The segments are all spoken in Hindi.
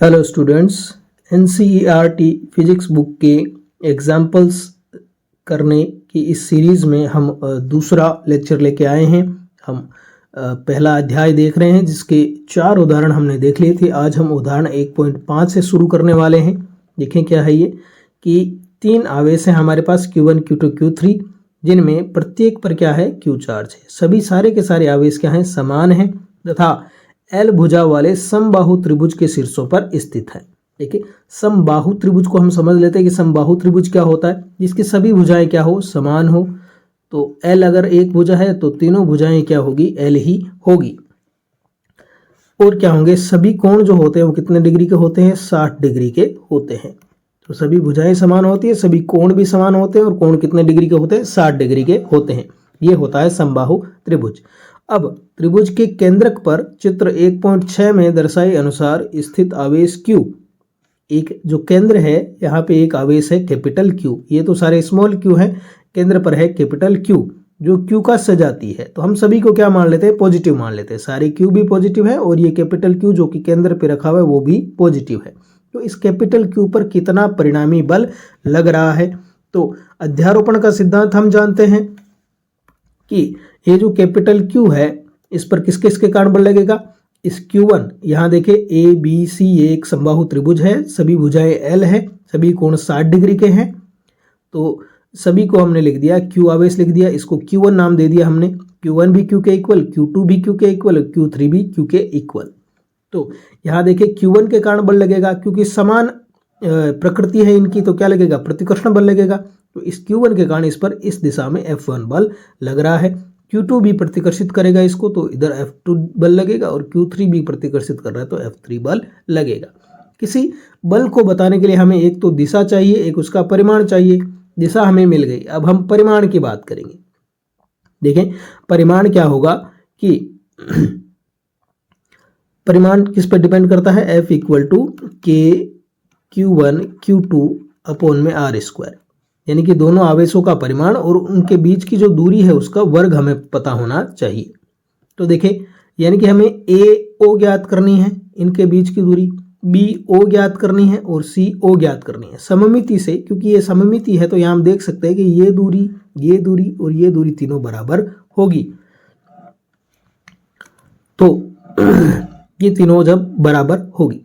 Hello students, NCERT physics book के एग्जाम्पल्स करने की इस सीरीज़ में हम दूसरा लेक्चर लेके आए हैं। हम पहला अध्याय देख रहे हैं जिसके 4 उदाहरण हमने देख लिए थे। आज हम उदाहरण 1.5 से शुरू करने वाले हैं। देखें क्या है ये कि 3 आवेश हैं हमारे पास Q1, Q2, Q3, जिनमें प्रत्येक पर क्या है Q चार्ज है। सभी सारे के सारे आवेश क्या हैं, समान हैं तथा L भुजा वाले समबाहु त्रिभुज के शीर्षों पर स्थित है। देखिए, समबाहु त्रिभुज को हम समझ लेते हैं कि समबाहु त्रिभुज क्या होता है, जिसकी सभी भुजाएं क्या हो, समान हो। तो L अगर एक भुजा है तो तीनों भुजाएं क्या होगी, L ही होगी। और क्या होंगे, सभी कोण जो होते हैं वो कितने डिग्री के होते हैं, 60 डिग्री के होते हैं। तो सभी भुजाएं समान होती है, सभी कोण भी समान होते हैं और कोण कितने डिग्री के होते हैं, 60 डिग्री के होते हैं। ये होता है समबाहु त्रिभुज। अब त्रिभुज के केंद्रक पर चित्र 1.6 में दर्शाए अनुसार स्थित आवेश Q, एक जो केंद्र है यहाँ पे एक आवेश है कैपिटल Q, ये तो सारे स्मॉल q है, केंद्र पर है कैपिटल Q जो Q का सजाती है। तो हम सभी को क्या मान लेते हैं, पॉजिटिव मान लेते हैं। सारे Q भी पॉजिटिव है और ये कैपिटल Q जो कि केंद्र पे रखा हुआ है वो भी पॉजिटिव है। तो इस कैपिटल Q पर कितना परिणामी बल लग रहा है। तो अध्यारोपण का सिद्धांत हम जानते हैं कि ये जो कैपिटल Q है इस पर किस किस के कारण बल लगेगा। इस Q1, यहाँ देखें ABC एक समबाहु त्रिभुज है, सभी भुजाएं L है, सभी कोण 60 डिग्री के हैं। तो सभी को हमने लिख दिया, Q आवेश लिख दिया, इसको Q1 नाम दे दिया हमने। Q1 भी Q के इक्वल, Q2 भी Q के इक्वल, Q3 भी Q के इक्वल। तो यहाँ देखें Q1 के कारण बल लगेगा क्योंकि समान प्रकृति है इनकी, तो क्या लगेगा, प्रतिकर्षण बल लगेगा। तो इस Q1 के कारण इस पर इस दिशा में F1 बल लग रहा है। Q2 भी प्रतिकर्षित करेगा इसको, तो इधर F2 बल लगेगा और Q3 भी प्रतिकर्षित कर रहा है तो F3 बल लगेगा। किसी बल को बताने के लिए हमें एक तो दिशा चाहिए, एक उसका परिमाण चाहिए। दिशा हमें मिल गई, अब हम परिमाण की बात करेंगे। देखें परिमाण क्या होगा कि परिमाण किस पर डिपेंड करता है, F इक्वल टू के Q1 Q2 अपॉन में R², यानी कि दोनों आवेशों का परिमाण और उनके बीच की जो दूरी है उसका वर्ग हमें पता होना चाहिए। तो देखें, यानी कि हमें AO ज्ञात करनी है, इनके बीच की दूरी, BO ज्ञात करनी है और CO ज्ञात करनी है सममिति से। क्योंकि ये सममिति है तो यहाँ हम देख सकते हैं कि ये दूरी और ये दूरी तीनों बराबर होगी। तो ये तीनों जब बराबर होगी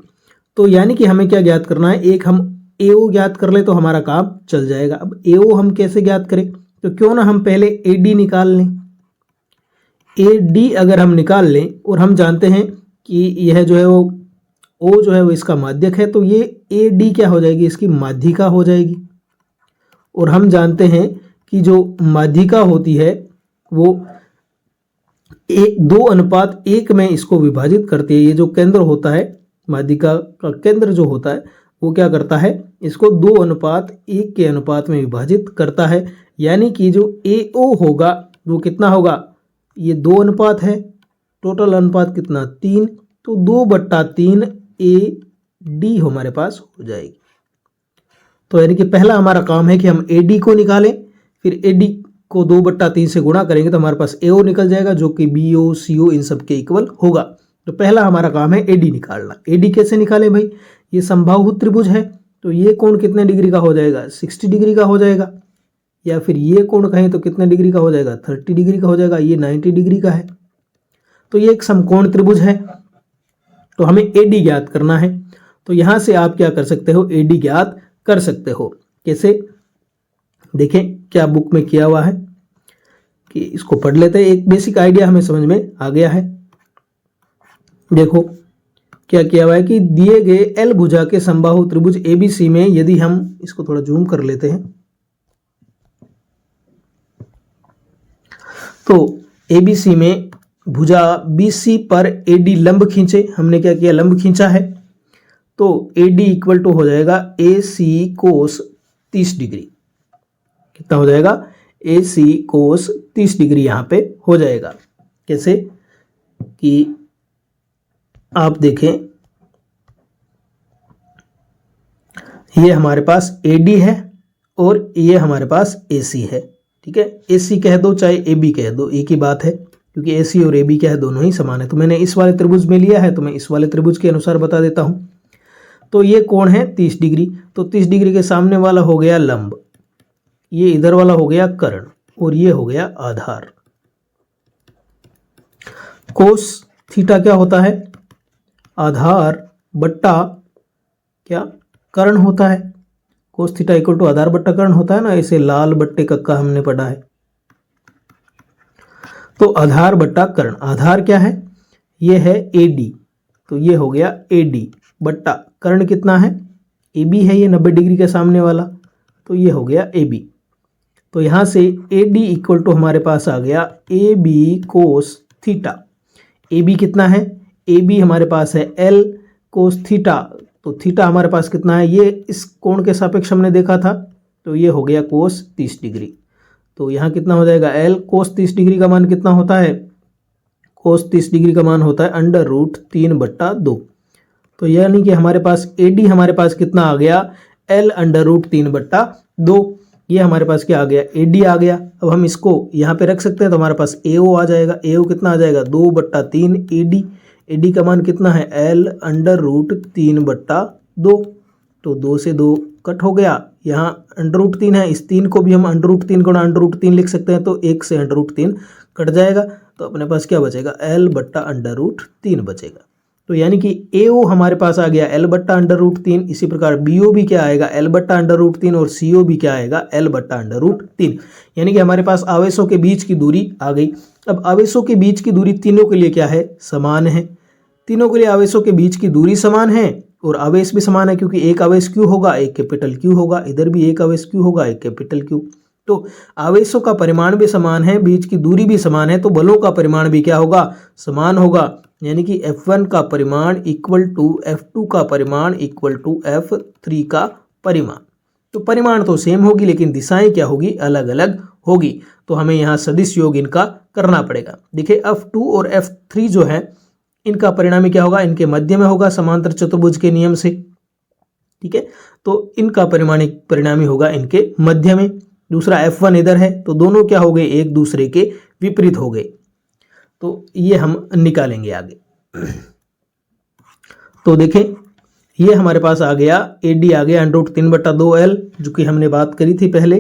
तो यानी कि हमें क्या ज्ञात करना है, एक हम AO ज्ञात कर ले तो हमारा काम चल जाएगा। अब AO हम कैसे ज्ञात करें, तो क्यों ना हम पहले AD निकाल लें। AD अगर हम निकाल लें और हम जानते हैं कि यह जो है वो O जो है वो इसका माध्यक है, तो ये AD क्या हो जाएगी, इसकी माध्यिका हो जाएगी। और हम जानते हैं कि जो माध्यिका होती है वो 2:1 में इसको विभाजित करती है। ये जो केंद्र होता है, माध्यिका का केंद्र जो होता है वो क्या करता है, इसको 2:1 के अनुपात में विभाजित करता है। यानी कि जो AO होगा वो कितना होगा, ये 2 अनुपात है, टोटल अनुपात कितना 3, तो 2/3 AD हमारे पास हो जाएगी। तो यानी कि पहला हमारा काम है कि हम AD को निकालें, फिर AD को 2/3 से गुणा करेंगे तो हमारे पास AO निकल जाएगा जो कि BO CO इन सब के इक्वल होगा। तो पहला हमारा काम है AD निकालना। AD कैसे निकालें भाई, ये समबाहु त्रिभुज है तो ये कोण कितने डिग्री का हो जाएगा, 60 डिग्री का हो जाएगा। या फिर ये कोण कहें तो कितने डिग्री का हो जाएगा, 30 डिग्री का हो जाएगा। ये 90 डिग्री का है, तो ये एक समकोण त्रिभुज है। तो हमें AD ज्ञात करना है। तो यहां से आप क्या कर सकते हो, AD ज्ञात कर सकते हो। कैसे, देखें क्या बुक में किया हुआ है कि इसको पढ़ लेते हैं, एक बेसिक आइडिया हमें समझ में आ गया है। देखो क्या किया हुआ है कि दिए गए L भुजा के समबाहु त्रिभुज ABC में, यदि हम इसको थोड़ा जूम कर लेते हैं तो ABC में भुजा BC पर AD लंब खींचे। हमने क्या किया, लंब खींचा है, तो AD इक्वल टू हो जाएगा AC कोस 30 डिग्री। कितना हो जाएगा, AC कोस 30 डिग्री यहाँ पे हो जाएगा। कैसे कि आप देखें, ये हमारे पास AD है और ये हमारे पास AC है। ठीक है, AC कह दो चाहे AB कह दो, एक ही बात है, क्योंकि AC और AB क्या है, दोनों ही समान है। तो मैंने इस वाले त्रिभुज में लिया है तो मैं इस वाले त्रिभुज के अनुसार बता देता हूं। तो ये कोण है 30 डिग्री, तो 30 डिग्री के सामने वाला हो गया लंब, ये इधर वाला हो गया कर्ण और ये हो गया आधार। कोस थीटा क्या होता है? आधार बट्टा क्या कर्ण होता है। कोस थीटा इक्वल टू आधार बट्टा कर्ण होता है ना, इसे लाल बट्टे कक्का हमने पढ़ा है। तो आधार बट्टा कर्ण, आधार क्या है? ये है AD, तो ये हो गया AD बट्टा कर्ण कितना है? AB है ये 90 डिग्री के सामने वाला, तो ये हो गया AB। तो यहाँ से AD इक्वल टू हमारे पास आ गया AB कोस थीटा। AB कितना है? AB हमारे पास है L कोस थीटा, तो थीटा हमारे पास कितना है? ये इस कोण के सापेक्ष हमने देखा था, तो ये हो गया कोस 30 डिग्री। तो यहाँ कितना हो जाएगा? L कोस 30 डिग्री का मान कितना होता है? कोस 30 डिग्री का मान होता है √3/2। तो यानी कि हमारे पास AD हमारे पास कितना आ गया? L √3/2। ये हमारे पास क्या आ गया? AD आ गया। अब हम इसको यहाँ पे रख सकते हैं, तो हमारे पास AO आ जाएगा। AO कितना आ जाएगा? 2/3 AD। AD का मान कितना है? L √3/2। तो 2 से 2 कट हो गया, यहाँ √3 है, इस 3 को भी हम √3 गुणा √3 लिख सकते हैं, तो 1 से √3 कट जाएगा, तो अपने पास क्या बचेगा? L/√3 बचेगा। तो यानी कि AO हमारे पास आ गया L/√3, इसी प्रकार BO भी क्या आएगा? L/√3 और CO भी क्या आएगा? L/√3। यानी कि हमारे पास आवेशों के बीच की दूरी आ गई। अब आवेशों के बीच की दूरी तीनों के लिए क्या है? समान है। तीनों के लिए आवेशों के बीच की दूरी समान है और आवेश भी समान है, क्योंकि एक आवेश Q होगा, एक कैपिटल Q होगा, इधर भी एक आवेश Q होगा, एक कैपिटल Q। तो आवेशों का परिमाण भी समान है, बीच की दूरी भी समान है, तो बलों का परिमाण भी क्या होगा? समान होगा। यानी कि F1 का परिमाण इक्वल टू F2 का परिमाण इक्वल टू F3 का परिमाण। तो परिमाण तो सेम होगी, लेकिन दिशाएं क्या होगी? अलग अलग होगी। तो हमें यहाँ सदिश योग इनका करना पड़ेगा। देखिए F2 और F3 जो है, इनका परिणामी क्या होगा? इनके मध्य में होगा समांतर चतुर्भुज के नियम से। ठीक है, तो इनका परिणामी होगा इनके मध्य में। दूसरा F1 इधर है, तो दोनों क्या हो गए? एक दूसरे के विपरीत हो गए। तो ये हम निकालेंगे आगे। तो देखें, ये हमारे पास आ गया AD आ गया √3/2L, जो कि हमने बात करी थी पहले।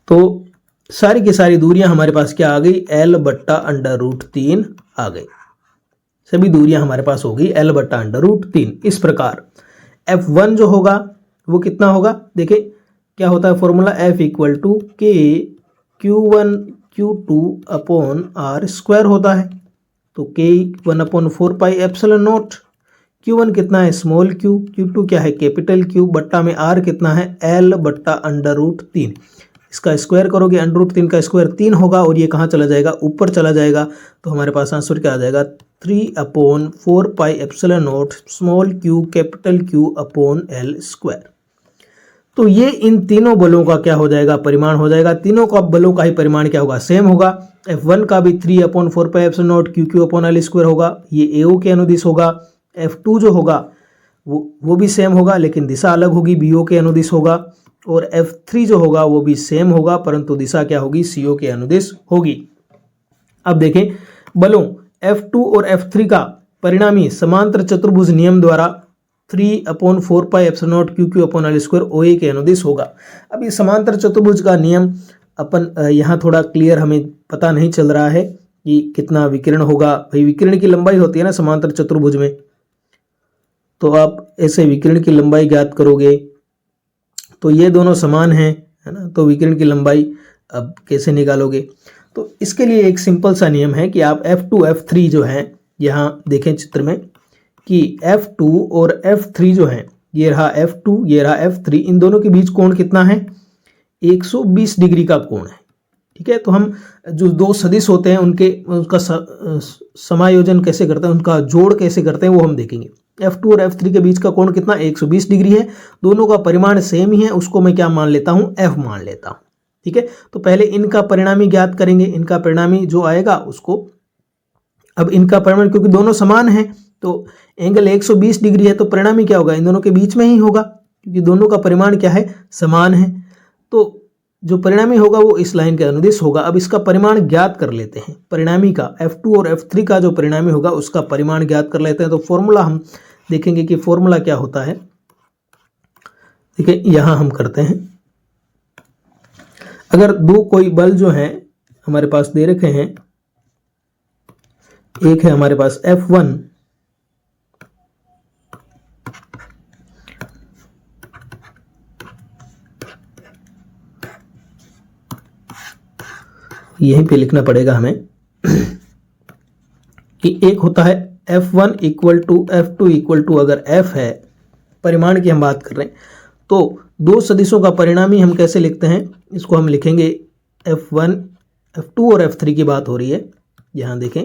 तो सारी की सारी दूरियां हमारे पास क्या आ गई? L/√3 आ गई। सभी दूरियां हमारे पास हो गई L/√3। इस प्रकार F1 जो होगा वो कितना होगा? देखिए क्या होता है formula? F equal to K Q1 Q2/R² होता है। तो K 1/4πε0। Q1 कितना है? स्मॉल q, Q2 क्या है? कैपिटल Q, बट्टा में R कितना है? L/√3। इसका स्क्वायर करोगे, √3 का स्क्वायर 3 होगा, और ये कहाँ चला जाएगा? ऊपर चला जाएगा। तो हमारे पास आंसर क्या आ जाएगा? 3/4πε0 स्मॉल q कैपिटल Q/L²। तो ये इन तीनों बलों का क्या हो जाएगा? परिमाण हो जाएगा। तीनों का बलों का ही परिमाण क्या होगा? सेम होगा। F1 का भी 3/4πε0 QQ/L² होगा, ये AO के अनुदिश होगा। F2 जो होगा वो भी सेम होगा, लेकिन दिशा अलग होगी, BO के अनुदिश होगा। और F3 जो होगा वो भी सेम होगा, परंतु दिशा क्या होगी? CO के अनुदिश होगी। अब देखें बलों F2 और F3 का परिणामी समांतर चतुर्भुज नियम द्वारा 3/4πε0 QQ/L² OA के अनुदिश होगा। अब ये समांतर चतुर्भुज का नियम अपन यहाँ थोड़ा क्लियर हमें पता नहीं चल रहा है कि कितना विकिरण होगा। भाई विकिरण की लंबाई होती है ना समांतर चतुर्भुज में, तो आप ऐसे विकिरण की लंबाई ज्ञात करोगे, तो ये दोनों समान हैं, है ना। तो विकिरण की लंबाई अब कैसे निकालोगे? तो इसके लिए एक सिंपल सा नियम है कि आप F2 F3 जो है, यहाँ देखें चित्र में कि F2 और F3 जो है, ये रहा F2 ये रहा F3, इन दोनों के बीच कोण कितना है? 120 डिग्री का कोण है। ठीक है, तो हम जो दो सदिश होते हैं उनका समायोजन कैसे करते हैं, उनका जोड़ कैसे करते हैं, वो हम देखेंगे। F2 और F3 के बीच का कोण कितना? 120 डिग्री है। दोनों का परिमाण सेम ही है, उसको मैं क्या मान लेता हूँ? F मान लेता हूँ। ठीक है, तो पहले इनका परिणामी ज्ञात करेंगे। इनका परिणामी जो आएगा उसको, अब इनका परिमाण क्योंकि दोनों समान हैं, तो एंगल 120 डिग्री है, तो परिणामी क्या होगा? इन दोनों के बीच में ही होगा, क्योंकि दोनों का परिमाण क्या है? समान है। तो जो परिणामी होगा वो इस लाइन के अनुदिश होगा। अब इसका परिमाण ज्ञात कर लेते हैं। परिणामी का F2 और F3 का जो परिणामी होगा उसका परिमाण ज्ञात कर लेते हैं। तो फॉर्मूला हम देखेंगे कि फॉर्मूला क्या होता है। देखिए यहां हम करते हैं, अगर दो कोई बल जो हैं हमारे पास दे रखे हैं, एक है हमारे पास F1 यहीं पे लिखना पड़ेगा हमें कि एक होता है F1 equal to F2 equal to, अगर F है, परिमाण की हम बात कर रहे हैं, तो दो सदिशों का परिणामी हम कैसे लिखते हैं, इसको हम लिखेंगे F1 F2 और F3 की बात हो रही है। यहाँ देखें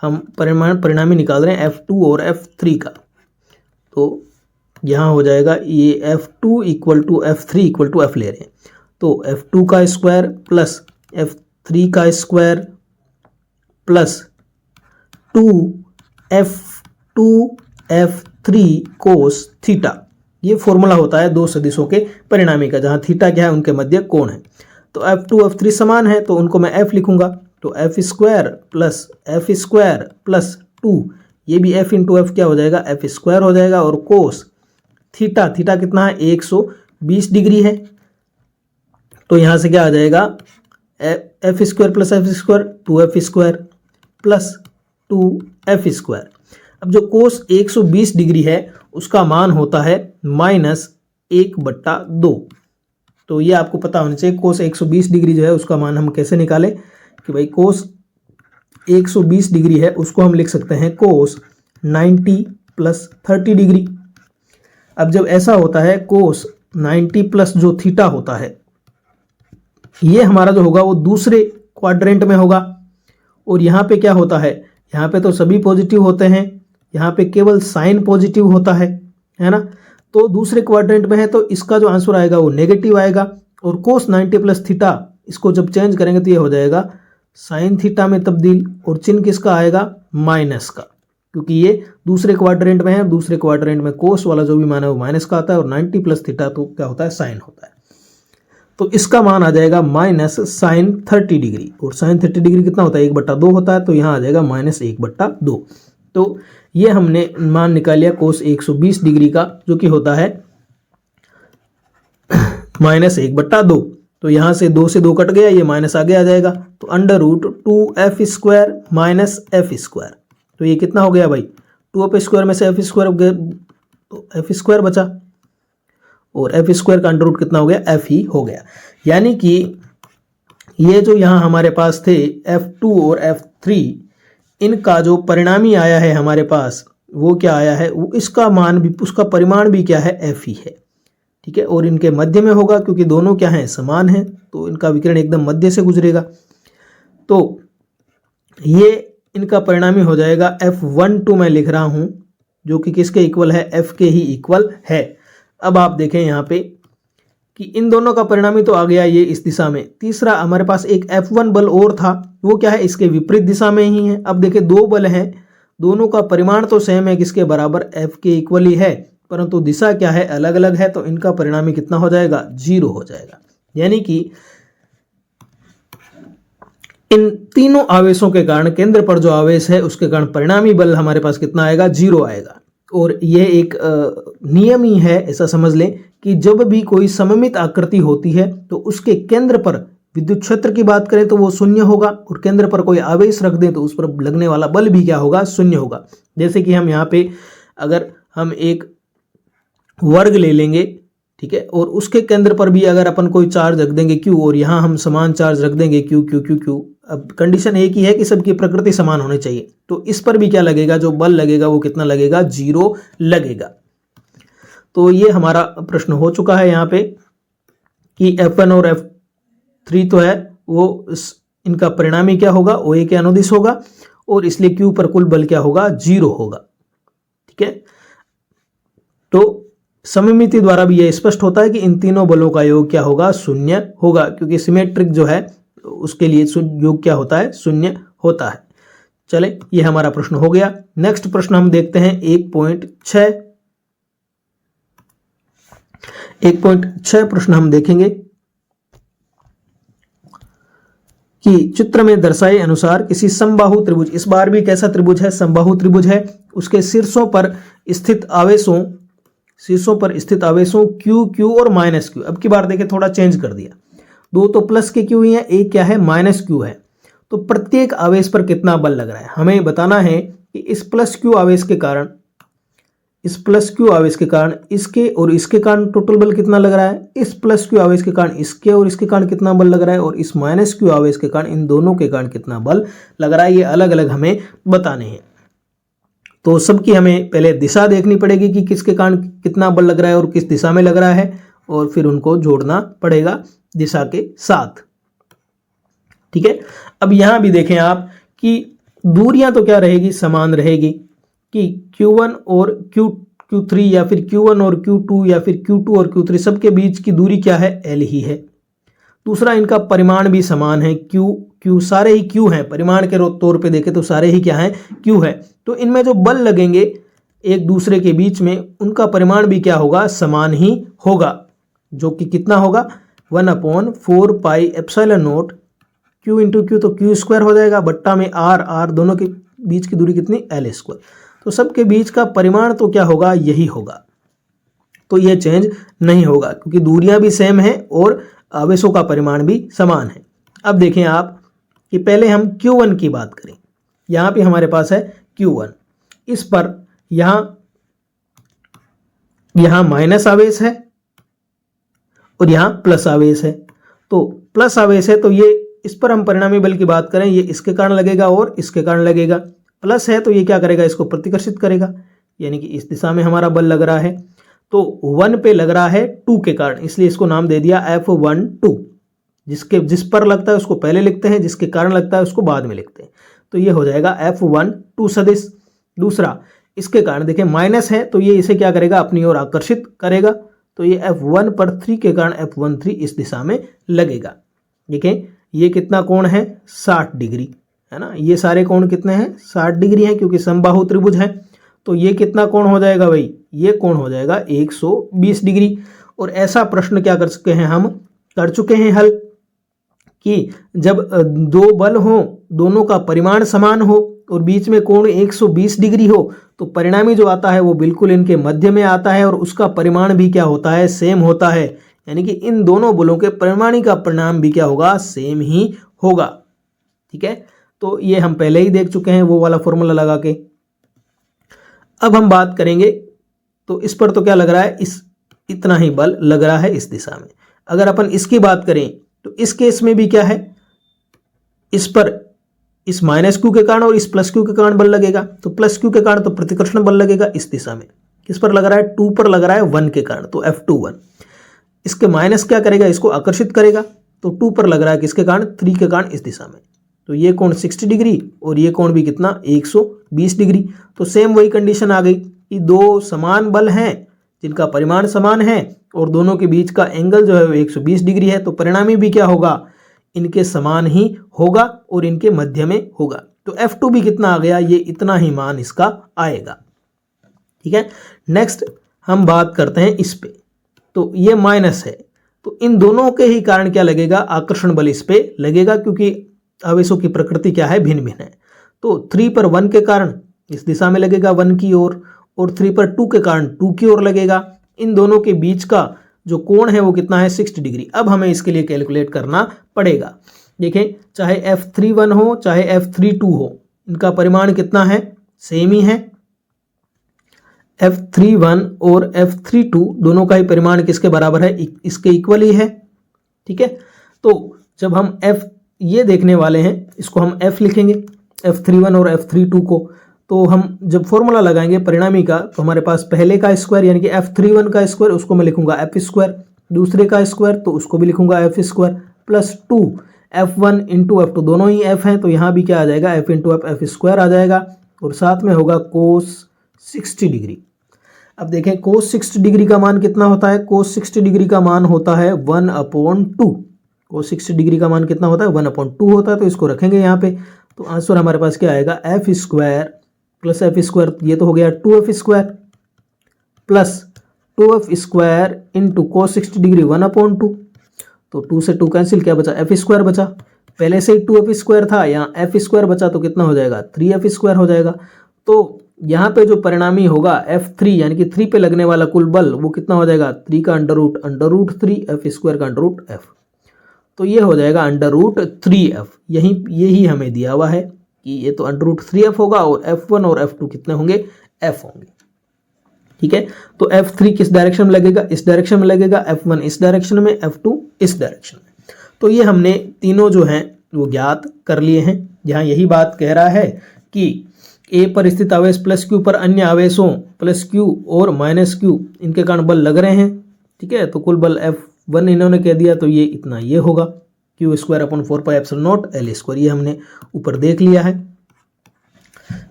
हम परिणामी निकाल रहे हैं F2 और F3 का, तो यहाँ हो जाएगा ये F2 equal to F3 equal to F ले रहे हैं, तो F2 का स्क्वायर प्लस F3 का square plus 2F2F3 cos theta, ये फॉर्मूला होता है दो सदिशों के परिणामी का, जहां थीटा क्या है, उनके मध्य कोण है। तो F2 F3 समान है, तो उनको मैं F लिखूंगा, तो F स्क्वायर प्लस 2, ये भी F इंटू F क्या हो जाएगा, F स्क्वायर हो जाएगा, और कोस थीटा कितना है, 120 डिग्री है, तो यहां से क्या आ जाएगा, F square plus F square 2F square plus 2F square. अब जो कोस 120 डिग्री है उसका मान होता है -1/2, तो ये आपको पता होना चाहिए। कोस 120 डिग्री जो है उसका मान हम कैसे निकालें, कि भाई कोस 120 डिग्री है उसको हम लिख सकते हैं कोस 90 प्लस 30 डिग्री। अब जब ऐसा होता है कोस 90 प्लस जो थीटा होता है, ये हमारा जो होगा वो दूसरे क्वाड्रेंट में होगा, और यहाँ पे क्या होता है, यहाँ पे तो सभी पॉजिटिव होते हैं, यहाँ पे केवल साइन पॉजिटिव होता है ना, तो दूसरे क्वाड्रेंट में है, तो इसका जो आंसर आएगा वो नेगेटिव आएगा। और कोस 90 प्लस थीटा, इसको जब चेंज करेंगे तो ये हो जाएगा साइन थीटा में तब्दील, और चिन्ह किसका आएगा, माइनस का, क्योंकि ये दूसरे क्वाड्रेंट में है, दूसरे क्वाड्रेंट में कोस वाला जो भी मान है वो माइनस का आता है, और 90 प्लस थीटा तो क्या होता है, साइन होता है। तो इसका मान आ जाएगा माइनस साइन 30 डिग्री, और साइन 30 डिग्री कितना होता है, 1/2 होता है, तो यहाँ आ जाएगा -1/2। तो ये हमने मान निकाल लिया कोस 120 डिग्री का, जो कि होता है -1/2। तो यहाँ से 2 से 2 कट गया, ये माइनस आगे आ जाएगा, तो √2F square minus F square, तो ये कितना हो गया भाई, 2F स्क्वायर में से F स्क्वायर गया, तो F स्क्वायर बचा, और F स्क्वायर का अंडर रूट कितना हो गया, F ही हो गया। यानी कि ये जो यहाँ हमारे पास थे F2 और F3, इनका जो परिणामी आया है हमारे पास, वो क्या आया है, वो इसका मान भी, उसका परिमाण भी क्या है, F ही है, ठीक है, और इनके मध्य में होगा, क्योंकि दोनों क्या हैं, समान हैं, तो इनका विकिरण एकदम मध्य से गुजरेगा, तो ये इनका परिणामी हो जाएगा F12 मैं लिख रहा हूं, जो कि किसके इक्वल है, F के ही इक्वल है। अब आप देखें यहाँ पे कि इन दोनों का परिणामी तो आ गया ये इस दिशा में, तीसरा हमारे पास एक F1 बल और था, वो क्या है, इसके विपरीत दिशा में ही है। अब देखिए दो बल हैं, दोनों का परिमाण तो सेम है, किसके बराबर, F के इक्वल ही है, परंतु दिशा क्या है, अलग अलग है, तो इनका परिणामी कितना हो जाएगा, 0 हो जाएगा। यानी कि इन तीनों आवेशों के कारण, केंद्र पर जो आवेश है उसके कारण परिणामी बल हमारे पास कितना आएगा, 0 आएगा। और यह एक नियम ही है, ऐसा समझ लें कि जब भी कोई सममित आकृति होती है तो उसके केंद्र पर विद्युत क्षेत्र की बात करें तो वो 0 होगा, और केंद्र पर कोई आवेश रख दें तो उस पर लगने वाला बल भी क्या होगा, 0 होगा। जैसे कि हम यहाँ पे अगर हम एक वर्ग ले लेंगे, ठीक है, और उसके केंद्र पर भी अगर अपन कोई चार्ज रख देंगे Q, और यहाँ हम समान चार्ज रख देंगे Q Q Q Q, अब कंडीशन एक ही है कि सबकी प्रकृति समान होनी चाहिए, तो इस पर भी क्या लगेगा, जो बल लगेगा वो कितना लगेगा, 0 लगेगा। तो ये हमारा प्रश्न हो चुका है यहाँ पे कि F1 और F3 तो है, वो इनका परिणामी क्या होगा, OA के अनुदिश होगा, और इसलिए Q पर कुल बल क्या होगा, 0 होगा, ठीक है। तो सममिति द्वारा भी यह स्पष्ट होता है कि इन तीनों बलों का योग क्या होगा, 0 होगा, क्योंकि सिमेट्रिक जो है उसके लिए योग क्या होता है, 0 होता है। चले, ये हमारा प्रश्न हो गया। नेक्स्ट प्रश्न हम देखते हैं 1.6। 1.6 प्रश्न हम देखेंगे कि चित्र में दर्शाए अनुसार किसी समबाहु त्रिभुज, इस बार भी कैसा त्रिभुज है, समबाहु त्रिभुज है, उसके शीर्षों पर स्थित आवेशों क्यू क्यू और माइनस क्यू। अब की बार देखें थोड़ा चेंज कर दिया, दो तो प्लस के क्यू ही है, एक क्या है माइनस क्यू है। तो प्रत्येक आवेश पर कितना बल लग रहा है हमें बताना है कि इस प्लस क्यू आवेश के कारण इसके और इसके कारण टोटल बल कितना लग रहा है, इस प्लस क्यू आवेश के कारण इसके और इसके कारण कितना बल लग रहा है, और इस माइनस क्यू आवेश के कारण इन दोनों के कारण कितना बल लग रहा है। ये अलग अलग हमें बताने हैं। तो सबकी हमें पहले दिशा देखनी पड़ेगी कि किसके कारण कितना बल लग रहा है और किस दिशा में लग रहा है, और फिर उनको जोड़ना पड़ेगा दिशा के साथ। ठीक है, अब यहां भी देखें आप कि दूरियां तो क्या रहेगी, समान रहेगी कि Q1 और Q3 या फिर Q1 और Q2 या फिर Q2 और Q3 सबके बीच की दूरी क्या है, L ही है। दूसरा, इनका परिमाण भी समान है, Q सारे ही Q हैं, परिमाण के तौर पे देखें तो सारे ही क्या हैं, Q है। तो इनमें जो बल लगेंगे एक दूसरे के बीच में, उनका परिमाण भी क्या होगा, समान ही होगा, जो कि कितना होगा 1/4 pi epsilon not Q into Q, तो Q स्क्वायर हो जाएगा, बट्टा में R दोनों के बीच की दूरी कितनी, L स्क्वायर। तो सबके बीच का परिमाण तो क्या होगा, यही होगा। तो यह चेंज नहीं होगा क्योंकि दूरियां भी सेम है और आवेशों का परिमाण भी समान है। अब देखें आप कि पहले हम Q1 की बात करें। यहां पे हमारे पास है Q1, इस पर यहां माइनस आवेश है और यहां प्लस आवेश है। तो प्लस आवेश है तो ये इस पर हम परिणामी बल की बात करें, ये इसके कारण लगेगा और इसके कारण लगेगा। प्लस है तो ये क्या करेगा, इसको प्रतिकर्षित करेगा, यानी कि इस दिशा में हमारा बल लग रहा है। तो 1 पे लग रहा है 2 के कारण, इसलिए इसको नाम दे दिया F12। जिस पर लगता है उसको पहले लिखते हैं, जिसके कारण लगता है उसको बाद में लिखते हैं। तो ये हो जाएगा F12 सदिश। दूसरा, इसके कारण देखें माइनस है तो ये इसे क्या करेगा, अपनी ओर आकर्षित करेगा। तो ये F1 पर 3 के कारण F13 इस दिशा में लगेगा। देखें ये कितना कोण है, 60 डिग्री है ना। ये सारे कोण कितने हैं, 60 डिग्री हैं, क्योंकि समबाहु त्रिभुज है। तो ये कितना कोण हो जाएगा भाई, ये कोण हो जाएगा 120 डिग्री। और ऐसा प्रश्न क्या कर चुके हैं, हम कर चुके हैं हल, कि जब दो बल हो, दोनों का परिमाण समान हो और बीच में कोण 120 डिग्री हो, तो परिणामी जो आता है वो बिल्कुल इनके मध्य में आता है और उसका परिमाण भी क्या होता है, सेम होता है। यानी कि इन दोनों बलों के परिमाणी का परिणाम भी क्या होगा, सेम ही होगा। ठीक है, तो ये हम पहले ही देख चुके हैं वो वाला फॉर्मूला लगा के। अब हम बात करेंगे, तो इस पर तो क्या लग रहा है, इतना ही बल लग रहा है इस दिशा में। अगर अपन इसकी बात करें तो इस केस में भी क्या है, इस पर इस माइनस क्यू के कारण और इस प्लस क्यू के कारण बल लगेगा। तो प्लस क्यू के कारण तो प्रतिकर्षण बल लगेगा इस दिशा में। किस पर लग रहा है, 2 पर लग रहा है 1 के कारण, तो F21। इसके माइनस क्या करेगा, इसको आकर्षित करेगा। तो 2 पर लग रहा है किसके कारण, 3 के कारण इस दिशा में। तो ये कोण 60 डिग्री और ये कोण भी कितना, 120 डिग्री। तो सेम वही कंडीशन आ गई कि दो समान बल हैं जिनका परिमाण समान है और दोनों के बीच का एंगल जो है वो 120 डिग्री है। तो परिणामी भी क्या होगा, इनके समान ही होगा और इनके मध्य में होगा। तो F2 भी कितना आ गया, ये इतना ही मान इसका आएगा। ठीक है, नेक्स्ट हम बात करते हैं इस पे। तो ये माइनस है, तो इन दोनों के ही कारण क्या लगेगा, आकर्षण बल इस पे लगेगा, क्योंकि आवेशों की प्रकृति क्या है, भिन्न भिन्न है। तो 3 पर 1 के कारण इस दिशा में लगेगा 1 की ओर, और 3 पर 2 के कारण 2 की ओर लगेगा। इन दोनों के बीच का जो कोण है वो कितना है, 60 डिग्री। अब हमें इसके लिए कैलकुलेट करना पड़ेगा। देखें, चाहे F31 हो चाहे F32 हो, इनका परिमाण कितना है, सेम ही है। F31 और F32 दोनों का ही परिमाण किसके बराबर है, इसके इक्वल ही है। ठीक है, तो जब हम ये देखने वाले हैं, इसको हम F लिखेंगे, F31 और F32 को। तो हम जब फॉर्मूला लगाएंगे परिणामी का, तो हमारे पास पहले का स्क्वायर यानी कि F31 का स्क्वायर, उसको मैं लिखूंगा F स्क्वायर। दूसरे का स्क्वायर तो उसको भी लिखूंगा F square, plus 2 F1 into F2, दोनों ही F हैं, तो यहाँ भी क्या आ जाएगा, F इंटू F स्क्वायर आ जाएगा, और साथ में होगा cos 60 डिग्री। अब देखें cos 60 डिग्री का मान कितना होता है, cos 60 डिग्री का मान होता है 1/2। cos 60 डिग्री का मान कितना होता है, 1/2 होता है। तो इसको रखेंगे यहाँ पे, तो आंसर हमारे पास क्या आएगा, F square plus F square, ये तो हो गया 2F square, plus 2F square into cos 60 degree 1/2। तो 2 से 2 कैंसिल, क्या बचा, F स्क्वायर बचा। पहले से ही 2F स्क्वायर था, यहाँ F स्क्वायर बचा, तो कितना हो जाएगा, 3F स्क्वायर हो जाएगा। तो यहाँ पे जो परिणामी होगा F3 यानी कि 3 पे लगने वाला कुल बल वो कितना हो जाएगा, 3 का अंडर रूट 3 F स्क्वायर का अंडर रूट F। तो ये हो जाएगा अंडर रूट 3F। यही हमें दिया हुआ है कि ये तो अंडर रूट 3F होगा और F1 और F2 कितने होंगे, F होंगे। ठीक है, तो F3 किस डायरेक्शन में लगेगा, इस डायरेक्शन में लगेगा, F1 इस डायरेक्शन में, F2 इस डायरेक्शन में। तो ये हमने तीनों जो हैं वो ज्ञात कर लिए हैं। यहाँ यही बात कह रहा है कि ए पर स्थित आवेश प्लस क्यू पर अन्य आवेशों प्लस क्यू और माइनस क्यू इनके कारण बल लग रहे हैं। ठीक है, तो कुल बल F1 इन्होंने कह दिया, तो ये इतना ये होगा क्यू स्क्वायर अपन 4πε0 L स्क्वायर, ये हमने ऊपर देख लिया है।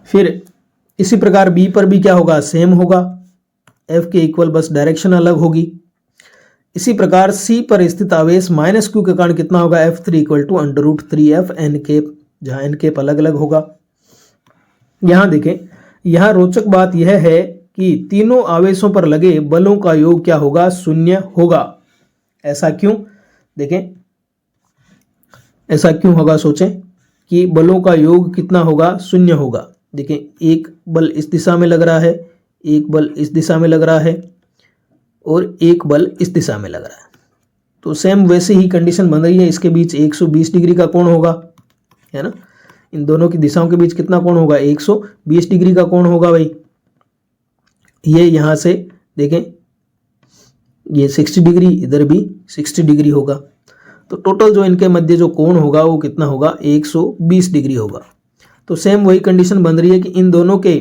फिर इसी प्रकार बी पर भी क्या होगा, सेम होगा, F के इक्वल, बस डायरेक्शन अलग होगी। इसी प्रकार सी पर स्थित आवेश माइनस क्यू के कारण कितना होगा, F3 equal to under root 3F n cap, जहाँ एन केप अलग अलग होगा। यहाँ देखें, यहाँ रोचक बात यह है कि तीनों आवेशों पर लगे बलों का योग क्या होगा, 0 होगा। ऐसा क्यों, देखें ऐसा क्यों होगा, सोचें कि बलों का योग कितना होगा, 0 होगा। देखें, एक बल इस दिशा में लग रहा है, एक बल इस दिशा में लग रहा है और एक बल इस दिशा में लग रहा है। तो सेम वैसे ही कंडीशन बन रही है, इसके बीच 120 डिग्री का कोण होगा, है ना। इन दोनों की दिशाओं के बीच कितना कोण होगा, 120 डिग्री का कोण होगा भाई। ये यहाँ से देखें, ये 60 डिग्री, इधर भी 60 डिग्री होगा। तो टोटल जो इनके मध्य जो कोण होगा वो कितना होगा, 120 डिग्री होगा। तो सेम वही कंडीशन बन रही है कि इन दोनों के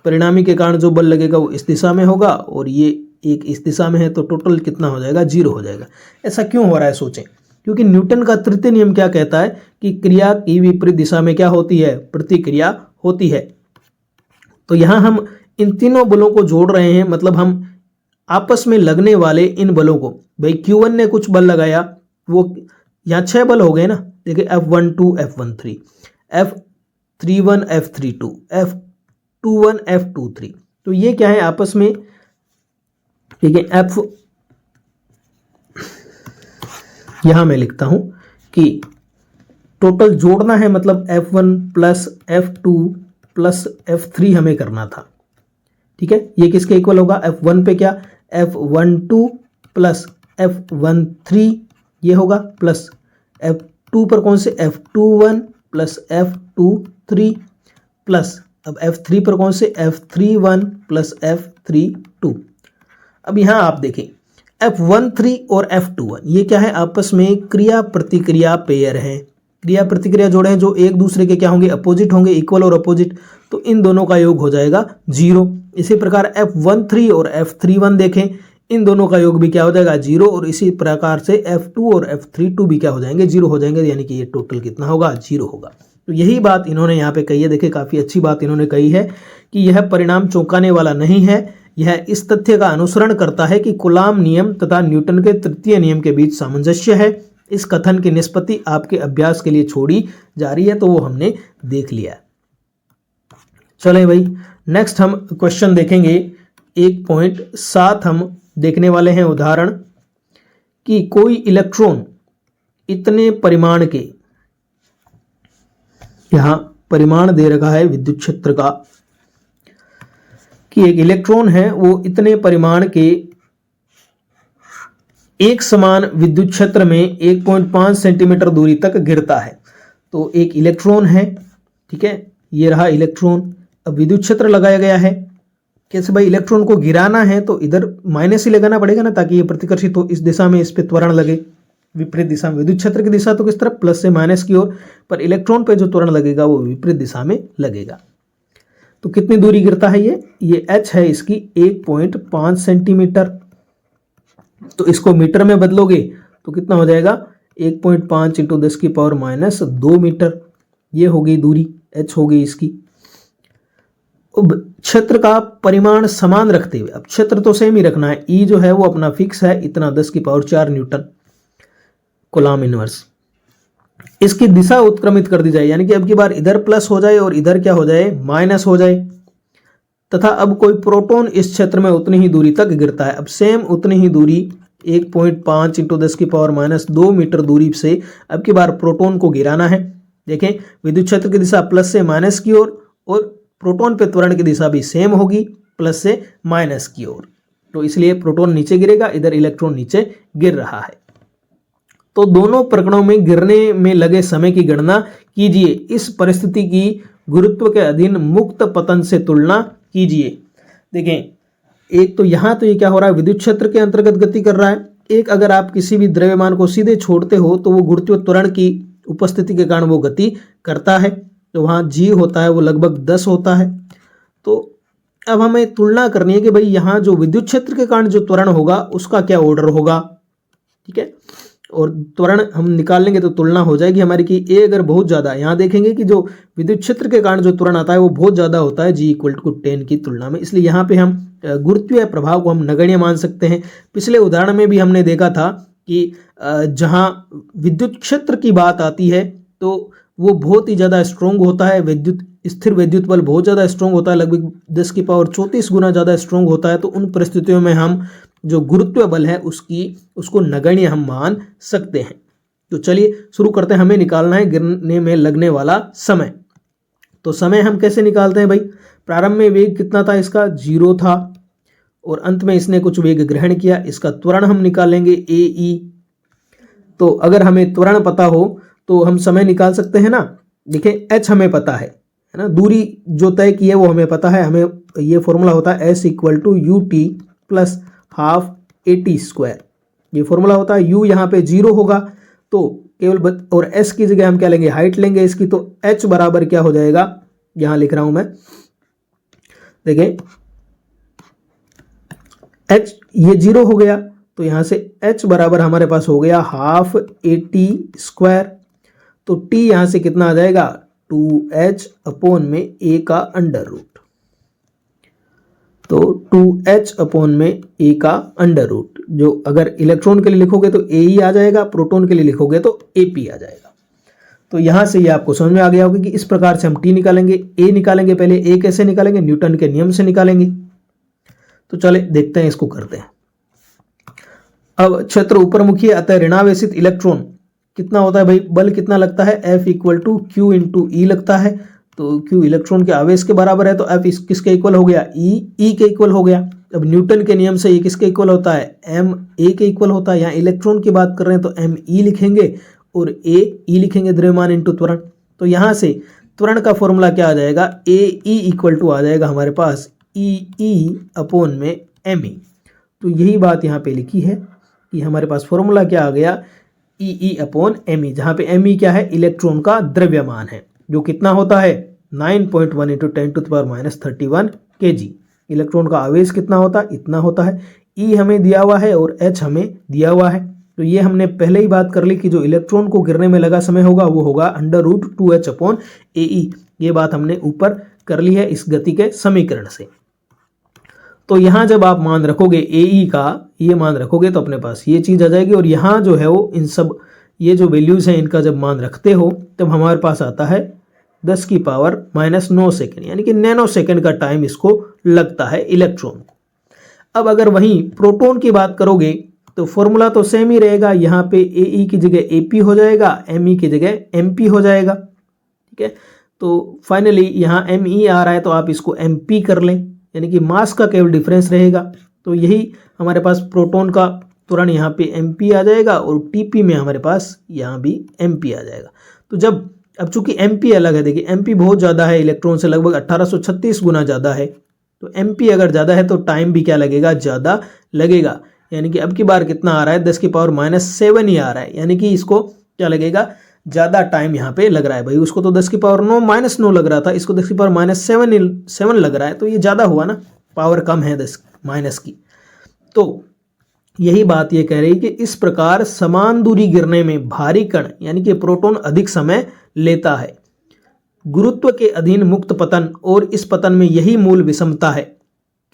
परिणामी के कारण जो बल लगेगा वो इस दिशा में होगा और ये एक इस दिशा में है, तो टोटल कितना हो जाएगा, 0 हो जाएगा। ऐसा क्यों हो रहा है, सोचें, क्योंकि न्यूटन का तृतीय नियम क्या कहता है कि क्रिया की विपरीत दिशा में क्या होती है, प्रतिक्रिया होती है। तो यहाँ हम इन तीनों बलों को जोड़ रहे हैं, मतलब हम आपस में लगने वाले इन बलों को, भाई Q1 ने कुछ बल लगाया, वो यहाँ 6 बल हो गए ना, देखिए F12 F13 F31 F32 F21 F23। तो ये क्या है आपस में, ठीक है, F यहां मैं लिखता हूं कि टोटल जोड़ना है, मतलब F1 plus F2 plus F3 हमें करना था। ठीक है, ये किसके इक्वल होगा, F1 पे क्या, F12 प्लस F13 ये होगा, प्लस F2 पर कौन से, F21 प्लस F23 प्लस अब F3 पर कौन से, F31 प्लस F32। अब यहां आप देखें F13 और F21 ये क्या है, आपस में क्रिया प्रतिक्रिया पेयर है, क्रिया प्रतिक्रिया जोड़े हैं जो एक दूसरे के क्या होंगे, अपोजिट होंगे, इक्वल और अपोजिट। तो इन दोनों का योग हो जाएगा 0। इसी प्रकार F13 और F31 देखें, इन दोनों का योग भी क्या हो जाएगा, 0। और इसी प्रकार से F2 और F32 भी क्या हो जाएंगे, 0 हो जाएंगे, यानी कि ये टोटल कितना होगा, 0 होगा। तो यही बात इन्होंने यहाँ पे कही है। देखिए काफ़ी अच्छी बात इन्होंने कही है कि यह परिणाम चौंकाने वाला नहीं है, यह इस तथ्य का अनुसरण करता है कि कूलाम नियम तथा न्यूटन के तृतीय नियम के बीच सामंजस्य है। इस कथन की निष्पत्ति आपके अभ्यास के लिए छोड़ी जा रही है, तो वो हमने देख लिया। चलें भाई, नेक्स्ट हम क्वेश्चन देखेंगे 1.7। हम देखने वाले हैं उदाहरण कि कोई इलेक्ट्रॉन इतने परिमाण के, यहां परिमाण दे रखा है विद्युत क्षेत्र का, कि एक इलेक्ट्रॉन है वो इतने परिमाण के एक समान विद्युत क्षेत्र में 1.5 सेंटीमीटर दूरी तक गिरता है। तो एक इलेक्ट्रॉन है, ठीक है, ये रहा इलेक्ट्रॉन। अब विद्युत क्षेत्र लगाया गया है, कैसे भाई, इलेक्ट्रॉन को गिराना है तो इधर माइनस ही लगाना पड़ेगा ना, ताकि ये प्रतिकर्षित हो, इस दिशा में इस पे त्वरण लगे, विपरीत दिशा में। विद्युत क्षेत्र की दिशा तो किस तरफ, प्लस से माइनस की ओर, पर इलेक्ट्रॉन पे जो त्वरण लगेगा वो विपरीत दिशा में लगेगा। तो कितनी दूरी गिरता है ये h है इसकी 1.5 सेंटीमीटर। तो इसको मीटर में बदलोगे तो कितना हो जाएगा, 1.5 × 10⁻² मीटर। ये हो गई दूरी, h हो गई इसकी। अब क्षेत्र का परिमाण समान रखते हुए, अब क्षेत्र तो सेम ही रखना है, E जो है वो अपना फिक्स है, इतना 10⁴ न्यूटन कूलाम इनवर्स। इसकी दिशा उत्क्रमित कर दी जाए, यानी कि अब की बार इधर प्लस हो जाए और इधर क्या हो जाए, माइनस हो जाए। तथा अब कोई प्रोटॉन इस क्षेत्र में उतनी ही दूरी तक गिरता है। अब सेम उतनी ही दूरी 1.5 × 10⁻² मीटर दूरी से अब की बार प्रोटॉन को गिराना है। देखें विद्युत क्षेत्र की दिशा प्लस से माइनस की ओर और प्रोटॉन पे त्वरण की दिशा भी सेम होगी, प्लस से माइनस की ओर। तो इसलिए प्रोटॉन नीचे गिरेगा, इधर इलेक्ट्रॉन नीचे गिर रहा है। तो दोनों प्रकरणों में गिरने में लगे समय की गणना कीजिए। इस परिस्थिति की गुरुत्व के अधीन मुक्त पतन से तुलना कीजिए। देखें, एक तो यहां तो ये क्या हो रहा है, विद्युत क्षेत्र के अंतर्गत गति कर रहा है। एक, अगर आप किसी भी द्रव्यमान को सीधे छोड़ते हो तो वो गुरुत्व त्वरण की उपस्थिति के कारण वो गति करता है, तो वहां जी होता है वो लगभग 10 होता है। तो अब हमें तुलना करनी है कि भाई यहाँ जो विद्युत क्षेत्र के कारण जो त्वरण होगा उसका क्या ऑर्डर होगा, ठीक है। और त्वरण हम निकाल लेंगे तो तुलना हो जाएगी हमारी कि ए अगर बहुत ज़्यादा, यहाँ देखेंगे कि जो विद्युत क्षेत्र के कारण जो त्वरण आता है वो बहुत ज़्यादा होता है जी इक्वल टू 10 की तुलना में, इसलिए यहाँ पे हम गुरुत्वीय प्रभाव को हम नगण्य मान सकते हैं। पिछले उदाहरण में भी हमने देखा था कि जहाँ विद्युत क्षेत्र की बात आती है तो वो बहुत ही ज़्यादा स्ट्रोंग होता है, स्थिर विद्युत बल बहुत ज़्यादा स्ट्रोंग होता है, लगभग 10 की पावर 34 गुना ज़्यादा स्ट्रोंग होता है। तो उन परिस्थितियों में हम जो गुरुत्व बल है उसको नगण्य हम मान सकते हैं। तो चलिए शुरू करते हैं। हमें निकालना है गिरने में लगने वाला समय। तो समय हम कैसे निकालते हैं भाई, प्रारंभ में वेग कितना था इसका, 0 था, और अंत में इसने कुछ वेग ग्रहण किया, इसका त्वरण हम निकालेंगे ए ई। तो अगर हमें त्वरण पता हो तो हम समय निकाल सकते हैं ना। देखिए एच हमें पता है ना, दूरी जो तय की है वो हमें पता है। हमें ये फॉर्मूला होता है s equal to u t plus half a t square, ये फॉर्मूला होता है। यू यहाँ पे 0 होगा तो केवल और एस की जगह हम क्या लेंगे, हाइट लेंगे इसकी। तो एच बराबर क्या हो जाएगा, यहां लिख रहा हूं मैं, देखें एच ये 0 हो गया तो यहां से एच बराबर हमारे पास हो गया हाफ ए टी स्क्वायर। तो टी यहां से कितना आ जाएगा, 2h अपॉन में ए का अंडर रूट। तो 2h अपॉन में ए का अंडर रूट, जो अगर इलेक्ट्रॉन के लिए लिखोगे तो ए ही आ जाएगा, प्रोटॉन के लिए लिखोगे तो एपी आ जाएगा। तो यहां से ये आपको समझ में आ गया होगा कि इस प्रकार से हम टी निकालेंगे, ए निकालेंगे। पहले ए कैसे निकालेंगे, न्यूटन के नियम से निकालेंगे। तो चले देखते हैं, इसको करते हैं। अब क्षेत्र ऊपरमुखी अतः ऋणावेशित इलेक्ट्रॉन कितना होता है भाई, बल कितना लगता है, F equal to Q into E लगता है। तो क्यू इलेक्ट्रॉन के आवेश के बराबर है, तो F किसके इक्वल हो गया, ई के इक्वल हो गया। अब न्यूटन के नियम से ये किसके इक्वल होता है, एम ए के इक्वल होता है। यहाँ इलेक्ट्रॉन की बात कर रहे हैं तो एम ई लिखेंगे और ए ई लिखेंगे, द्रव्यमान इंटू त्वरण। तो यहाँ से त्वरण का फॉर्मूला क्या आ जाएगा, ए ई इक्वल टू आ जाएगा हमारे पास ई अपॉन में एम ई। तो यही बात यहाँ पे लिखी है कि हमारे पास फॉर्मूला क्या आ गया, ई अपॉन एम ई, जहाँ पे एम ई क्या है, इलेक्ट्रॉन का द्रव्यमान है, जो कितना होता है 9.1 इंटू 10⁻31 kg। इलेक्ट्रॉन का आवेश कितना होता है, इतना होता है। ई हमें दिया हुआ है और एच हमें दिया हुआ है। तो ये हमने पहले ही बात कर ली कि जो इलेक्ट्रॉन को गिरने में लगा समय होगा वो होगा अंडर रूट 2h अपॉन ए ई। ये बात हमने ऊपर कर ली है इस गति के समीकरण से। तो यहाँ जब आप मान रखोगे ए ई का, ये मान रखोगे तो अपने पास ये चीज़ आ जाएगी। और यहाँ जो है वो इन सब ये जो वैल्यूज़ हैं इनका जब मान रखते हो तब हमारे पास आता है 10 की पावर -9 सेकेंड, यानी कि नैनो सेकेंड का टाइम इसको लगता है इलेक्ट्रॉन को। अब अगर वहीं प्रोटॉन की बात करोगे तो फॉर्मूला तो सेम ही रहेगा। यहाँ पे ए ई की जगह ए पी हो जाएगा, एम ई की जगह एम पी हो जाएगा, ठीक है। तो फाइनली यहाँ एम ई आ रहा है तो आप इसको एम पी कर लें, यानी कि मास का केवल डिफरेंस रहेगा। तो यही हमारे पास प्रोटॉन का त्वरण यहाँ पे एम पी आ जाएगा और टी पी में हमारे पास यहाँ भी एम पी आ जाएगा। तो जब अब चूंकि एम पी अलग है, देखिए एम पी बहुत ज़्यादा है, इलेक्ट्रॉन से लगभग 1836 गुना ज़्यादा है। तो एम पी अगर ज़्यादा है तो टाइम भी क्या लगेगा, ज़्यादा लगेगा। यानी कि अब की बार कितना आ रहा है, 10 की पावर -7 ही आ रहा है, यानी कि इसको क्या लगेगा, ज़्यादा टाइम यहाँ पे लग रहा है। भाई उसको तो 10 की पावर -9 लग रहा था, इसको 10 की पावर -7 लग रहा है, तो ये ज़्यादा हुआ ना, पावर कम है 10 माइनस की। तो यही बात ये कह रही है कि इस प्रकार समान दूरी गिरने में भारी कण यानी कि प्रोटॉन अधिक समय लेता है। गुरुत्व के अधीन मुक्त पतन और इस पतन में यही मूल विषमता है,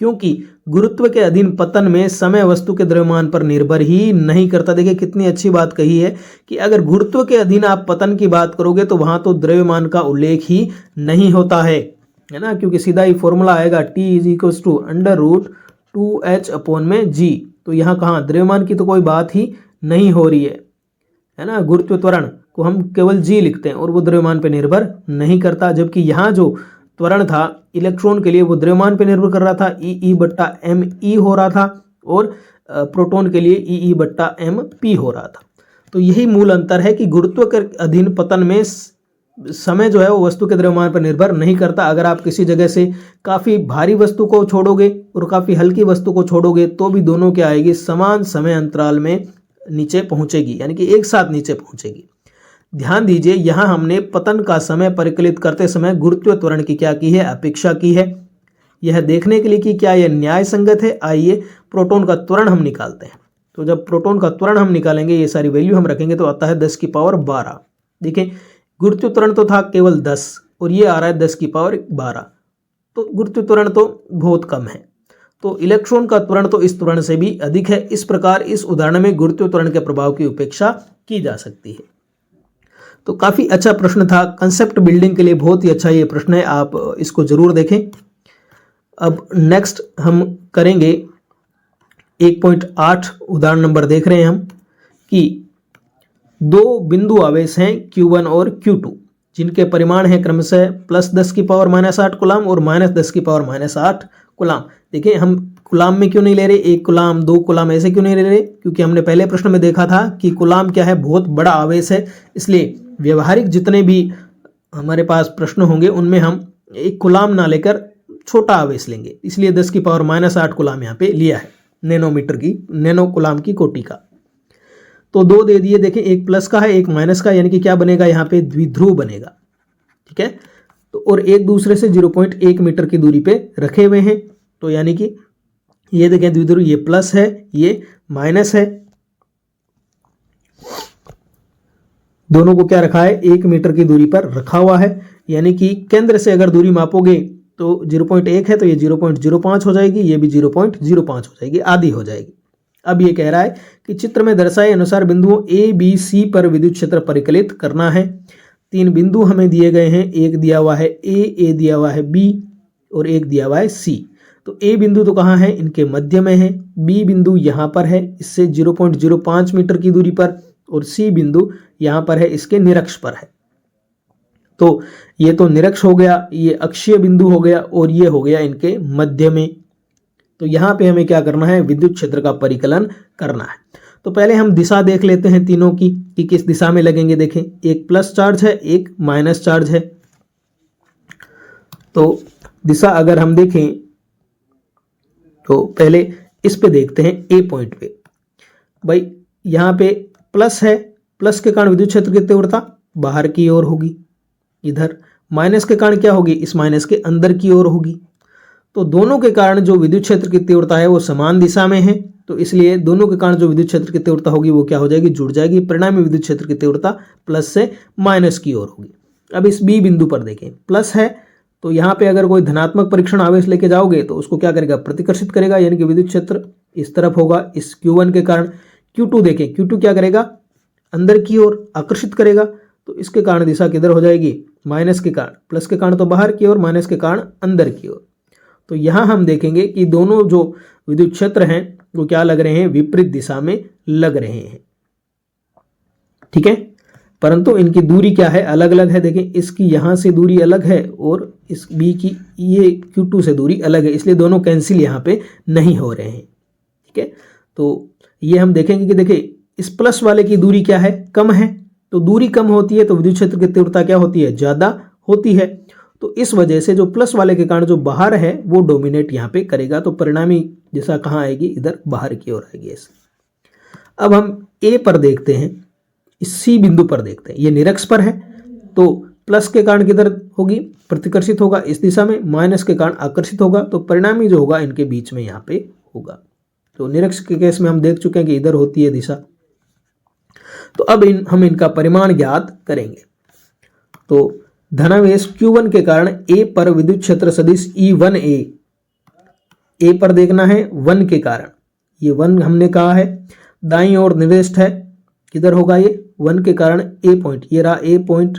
क्योंकि गुरुत्व के अधीन पतन में समय वस्तु के द्रव्यमान पर निर्भर ही नहीं करता। देखिए कितनी अच्छी बात कही है कि अगर गुरुत्व के अधीन आप पतन की बात करोगे तो वहां तो द्रव्यमान का उल्लेख ही नहीं होता है ना, क्योंकि सीधा ही फॉर्मूला आएगा T = under root 2h upon में g। तो यहाँ कहाँ द्रव्यमान की तो कोई बात ही नहीं हो रही है ना। गुरुत्व त्वरण को हम केवल g लिखते हैं और वो द्रव्यमान पर निर्भर नहीं करता, जबकि यहाँ जो त्वरण था इलेक्ट्रॉन के लिए वो द्रव्यमान पे निर्भर कर रहा था, ई बट्टा एम ई हो रहा था, और प्रोटॉन के लिए ई बट्टा एम पी हो रहा था। तो यही मूल अंतर है कि गुरुत्व के अधीन पतन में समय जो है वो वस्तु के द्रव्यमान पर निर्भर नहीं करता। अगर आप किसी जगह से काफ़ी भारी वस्तु को छोड़ोगे और काफ़ी हल्की वस्तु को छोड़ोगे तो भी दोनों क्या आएगी, समान समय अंतराल में नीचे पहुंचेगी, यानी कि एक साथ नीचे पहुंचेगी। ध्यान दीजिए, यहाँ हमने पतन का समय परिकलित करते समय गुरुत्व त्वरण की क्या की है, अपेक्षा की है। यह देखने के लिए कि क्या यह न्याय संगत है। आइए प्रोटॉन का त्वरण हम निकालते हैं। तो जब प्रोटॉन का त्वरण हम निकालेंगे, ये सारी वैल्यू हम रखेंगे, तो आता है 10 की पावर 12। देखें, गुरुत्व त्वरण तो था केवल 10 और ये आ रहा है 10 की पावर 12, तो गुरुत्व त्वरण तो बहुत कम है। तो इलेक्ट्रॉन का त्वरण तो इस त्वरण से भी अधिक है। इस प्रकार इस उदाहरण में गुरुत्व त्वरण के प्रभाव की उपेक्षा की जा सकती है। तो काफ़ी अच्छा प्रश्न था, कंसेप्ट बिल्डिंग के लिए बहुत ही अच्छा ये प्रश्न है, आप इसको जरूर देखें। अब नेक्स्ट हम करेंगे 1.8 उदाहरण नंबर देख रहे हैं हम कि दो बिंदु आवेश हैं Q1 और Q2, जिनके परिमाण है क्रमशः +10 की पावर -8 कूलाम और -10 की पावर -8 कूलाम। देखिए, हम कूलाम में क्यों नहीं ले रहे, 1 कूलाम 2 कूलाम ऐसे क्यों नहीं ले रहे, क्योंकि हमने पहले प्रश्न में देखा था कि कूलाम क्या है, बहुत बड़ा आवेश है। इसलिए व्यवहारिक जितने भी हमारे पास प्रश्न होंगे उनमें हम 1 कूलाम ना लेकर छोटा आवेश लेंगे, इसलिए 10 की पावर -8 कूलाम यहाँ पे लिया है, नैनो कूलाम की कोटि का। तो 2 दे दिए। देखें, एक प्लस का है, एक माइनस का, यानी कि क्या बनेगा, यहाँ पे द्विध्रुव बनेगा। ठीक है, तो और एक दूसरे से 0.1 मीटर की दूरी पे रखे हुए हैं। तो यानी कि ये देखें द्विध्रुव, ये प्लस है, ये माइनस है, दोनों को क्या रखा है, 1 मीटर की दूरी पर रखा हुआ है। यानी कि केंद्र से अगर दूरी मापोगे तो 0.1 है, तो ये 0.05 हो जाएगी, ये भी 0.05 हो जाएगी, आधी हो जाएगी। अब ये कह रहा है कि चित्र में दर्शाए अनुसार बिंदुओं ए बी सी पर विद्युत क्षेत्र परिकलित करना है। 3 बिंदु हमें दिए गए हैं, एक दिया हुआ है ए दिया हुआ है बी और एक दिया हुआ है सी। तो ए बिंदु तो कहाँ है, इनके मध्य में है, बी बिंदु यहाँ पर है इससे 0.05 मीटर की दूरी पर, और सी बिंदु यहाँ पर है इसके निरक्ष पर है। तो ये तो निरक्ष हो गया, ये अक्षीय बिंदु हो गया, और ये हो गया इनके मध्य में। तो यहाँ पे हमें क्या करना है, विद्युत क्षेत्र का परिकलन करना है। तो पहले हम दिशा देख लेते हैं तीनों की कि किस दिशा में लगेंगे। देखें, एक प्लस चार्ज है, एक माइनस चार्ज है। तो दिशा अगर हम देखें तो पहले इस पे देखते हैं, ए पॉइंट पे। भाई यहाँ पे प्लस है, प्लस के कारण विद्युत क्षेत्र की तीव्रता बाहर की ओर होगी, इधर माइनस के कारण क्या होगी, इस माइनस के अंदर की ओर होगी। तो दोनों के कारण जो विद्युत क्षेत्र की तीव्रता है वो समान दिशा में है, तो इसलिए दोनों के कारण जो विद्युत क्षेत्र की तीव्रता होगी वो क्या हो जाएगी, जुड़ जाएगी। परिणामी विद्युत क्षेत्र की तीव्रता प्लस से माइनस की ओर होगी। अब इस बी बिंदु पर देखें, प्लस है, तो यहाँ पे अगर कोई धनात्मक परीक्षण आवेश लेके जाओगे तो उसको क्या करेगा, प्रतिकर्षित करेगा, यानी कि विद्युत क्षेत्र इस तरफ होगा इस Q1 के कारण। Q2 देखें, Q2 क्या करेगा, अंदर की ओर आकर्षित करेगा, तो इसके कारण दिशा किधर हो जाएगी, माइनस के कारण, प्लस के कारण तो बाहर की ओर, माइनस के कारण अंदर की ओर। तो यहाँ हम देखेंगे कि दोनों जो विद्युत क्षेत्र हैं वो क्या लग रहे हैं, विपरीत दिशा में लग रहे हैं। ठीक है, परंतु इनकी दूरी क्या है, अलग अलग है। देखें, इसकी यहाँ से दूरी अलग है और इस बी की ये Q2 से दूरी अलग है, इसलिए दोनों कैंसिल यहाँ पे नहीं हो रहे हैं। ठीक है, तो ये हम देखेंगे कि देखिए इस प्लस वाले की दूरी क्या है, कम है। तो दूरी कम होती है तो विद्युत क्षेत्र की तीव्रता क्या होती है, ज़्यादा होती है। तो इस वजह से जो प्लस वाले के कारण जो बाहर है वो डोमिनेट यहाँ पे करेगा। तो परिणामी दिशा कहाँ आएगी, इधर बाहर की ओर आएगी ऐसे। अब हम ए पर देखते हैं, इस सी बिंदु पर देखते हैं, ये निरक्ष पर है, तो प्लस के कारण किधर होगी, प्रतिकर्षित होगा इस दिशा में, माइनस के कारण आकर्षित होगा। तो परिणामी जो होगा इनके बीच में यहाँ पे होगा। तो निरक्ष के केस में हम देख चुके हैं कि इधर होती है दिशा। तो अब हम इनका परिमाण ज्ञात करेंगे। तो धनावेश Q1 के कारण A पर विद्युत क्षेत्र सदिश E1A, A पर देखना है 1 के कारण, ये 1 हमने कहा है, दाईं ओर निर्दिष्ट है, किधर होगा ये 1 के कारण A पॉइंट, ये रहा A पॉइंट,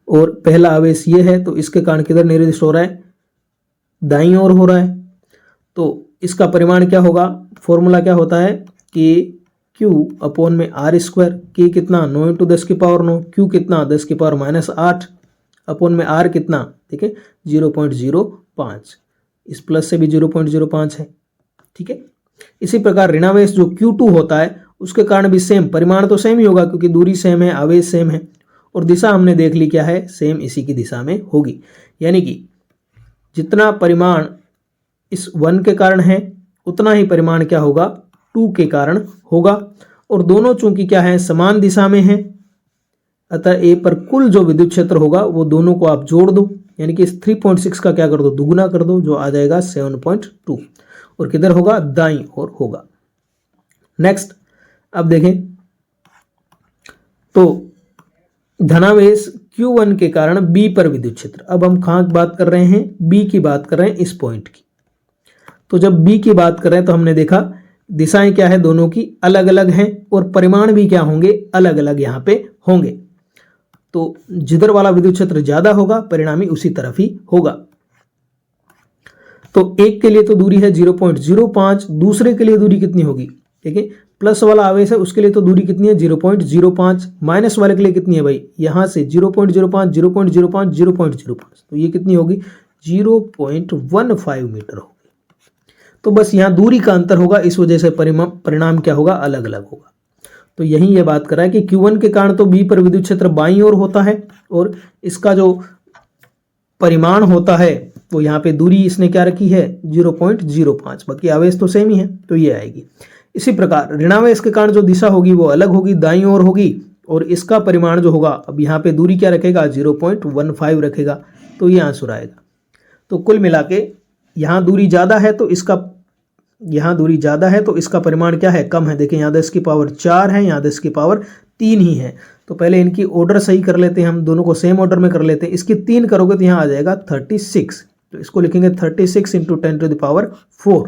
और पहला आवेश ये है, तो इसके कारण किधर निर्दिष्ट हो रहा है, दाईं ओर हो रहा है। तो इसका परिमाण क्या होगा, फॉर्मूला क्या होता है कि Q अपॉन में R स्क्वायर, K कितना 9 × 10⁻⁹, Q कितना 10⁻⁸। अपॉन में r कितना, देखिए 0.05, इस प्लस से भी 0.05 है, ठीक है। इसी प्रकार ऋणावेश जो Q2 होता है उसके कारण भी सेम, परिमाण तो सेम ही होगा क्योंकि दूरी सेम है, आवेश सेम है, और दिशा हमने देख ली क्या है, सेम इसी की दिशा में होगी। यानी कि जितना परिमाण इस 1 के कारण है उतना ही परिमाण क्या होगा, 2 के कारण होगा। और दोनों चूंकि क्या है, समान दिशा में है, अतः ए पर कुल जो विद्युत क्षेत्र होगा वो दोनों को आप जोड़ दो, यानी कि इस 3.6 का क्या कर दो, दुगुना कर दो, जो आ जाएगा 7.2, और किधर होगा, दाईं ओर होगा। नेक्स्ट अब देखें तो धनावेश Q1 के कारण B पर विद्युत क्षेत्र, अब हम कहाँ की बात कर रहे हैं, B की बात कर रहे हैं, इस पॉइंट की। तो जब B की बात कर रहे हैं तो हमने देखा दिशाएं क्या है, दोनों की अलग अलग हैं और परिमाण भी क्या होंगे, अलग अलग यहाँ पे होंगे। तो जिधर वाला विद्युत क्षेत्र ज्यादा होगा परिणामी उसी तरफ ही होगा। तो एक के लिए तो दूरी है 0.05, दूसरे के लिए दूरी कितनी होगी, देखिए प्लस वाला आवेश है उसके लिए तो दूरी कितनी है 0.05, माइनस वाले के लिए कितनी है भाई, यहां से 0.05 0.05 0.05, तो ये कितनी होगी 0.15 मीटर होगी। तो बस यहाँ दूरी का अंतर होगा, इस वजह से परिणाम क्या होगा, अलग अलग होगा। तो यही ये बात कर रहा है कि Q1 के कारण तो B पर विद्युत क्षेत्र बाईं ओर होता है और इसका जो परिमाण होता है वो यहाँ पे दूरी इसने क्या रखी है 0.05, बाकी आवेश तो सेम ही है, तो ये आएगी। इसी प्रकार ऋणावेश के कारण जो दिशा होगी वो अलग होगी, दाईं ओर होगी, और इसका परिमाण जो होगा, अब यहाँ पे दूरी क्या रखेगा 0.15 रखेगा, तो ये आंसर आएगा। तो कुल मिला के यहाँ दूरी ज़्यादा है तो इसका, यहाँ दूरी ज़्यादा है तो इसका परिमाण क्या है, कम है। देखिए यहाँ 10 की पावर 4 है, यहाँ 10 की पावर 3 ही है। तो पहले इनकी ऑर्डर सही कर लेते हैं, हम दोनों को सेम ऑर्डर में कर लेते हैं। इसकी 3 करोगे तो यहाँ आ जाएगा 36, तो इसको लिखेंगे 36 × 10⁴,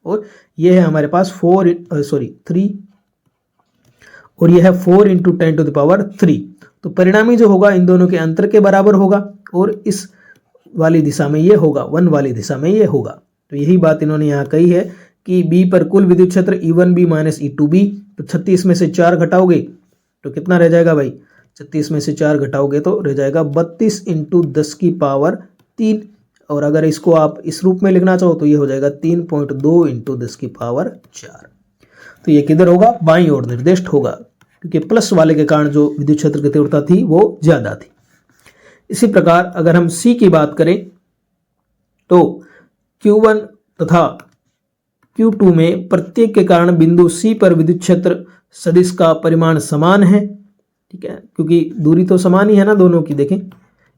और ये है हमारे पास 3, और ये है 4 × 10⁻3। तो परिणामी जो होगा इन दोनों के अंतर के बराबर होगा, और इस वाली दिशा में ये होगा, 1 वाली दिशा में ये होगा। तो यही बात इन्होंने यहाँ कही है कि B पर कुल विद्युत क्षेत्र E1B - E2B, तो 36 में से 4 घटाओगे तो कितना रह जाएगा भाई, 36 में से 4 घटाओगे तो रह जाएगा 32 × 10⁻3, और अगर इसको आप इस रूप में लिखना चाहो तो ये हो जाएगा 3.2 × 10⁻4। तो ये किधर होगा, बाईं ओर निर्दिष्ट होगा, क्योंकि प्लस वाले के कारण जो विद्युत क्षेत्र की तीव्रता थी वो ज्यादा थी। इसी प्रकार अगर हम C की बात करें तो Q1 तथा Q2 में प्रत्येक के कारण बिंदु C पर विद्युत क्षेत्र सदिश का परिमाण समान है, ठीक है, क्योंकि दूरी तो समान ही है ना दोनों की। देखें